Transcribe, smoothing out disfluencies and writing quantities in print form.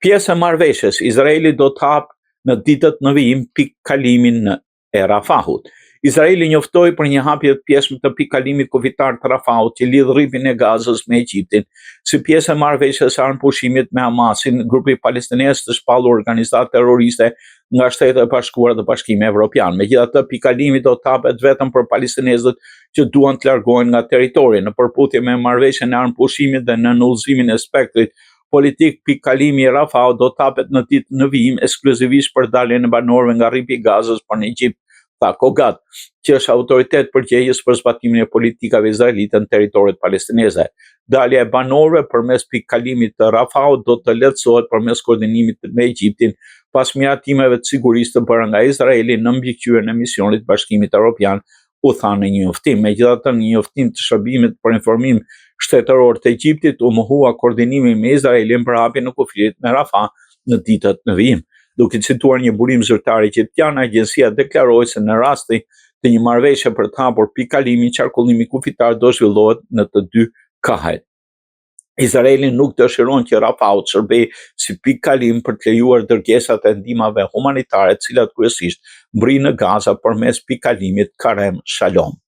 Pjesë e marrëveshjes, Izraeli do të hapë në ditët në vijim pikëkalimin e Rafahut. Izraeli njoftoi për një hapje të pjesme të pikëkalimit kufitar të Rafahut që lidh rripin e Gazës me Egjiptin, si pjesë e marrëveshjes së armëpushimit me Hamasin, grupi palestinez të shpallur organizatë terroriste nga Shtetet e Bashkuara dhe Bashkimi Evropian. Megjithatë, pikëkalimi do të hapet vetëm për palestinezët që duan të largohen nga territori, në përputhje me marrëveshjen e armëpushimit dhe në udhëzimin e spektrit politik. Pikëkalimi i Rafahut do të hapet në ditë në vijim ekskluzivisht për daljen e banorëve nga rripi i Gazës për në Egjipt, tha Kogat, që është autoritet përgjegjës për zbatimin e politikave izraelite në territoret palestineze. Dalja e banorëve përmes pikëkalimit të Rafahut do të lehtësohet përmes koordinimit me Egjiptin pas miratimeve të sigurisë të bëra nga Izraeli në mbikëqyrjen e misionit të Bashkimit Evropian, u tha në një njoftim. Megjithatë, në një njoftim të shërbimit për informim shtetëror të Egjiptit, u mohua koordinimi me Izraelin për hapjen e kufirit në Rafah në ditët në vijim. Duke cituar një burim zyrtar egjiptian, agjencia deklaroi se në rasti të një marrëveshje për të hapur pikëkalimin, qarkullimi kufitar do zhvillohet në të dy kahet. Izraeli nuk dëshiron që Rafahu të shërbejë si pikëkalim për të lejuar dërgesat e ndihmave humanitare, të cilat kryesisht mbrin në Gaza përmes pikëkalimit Karem Shalom.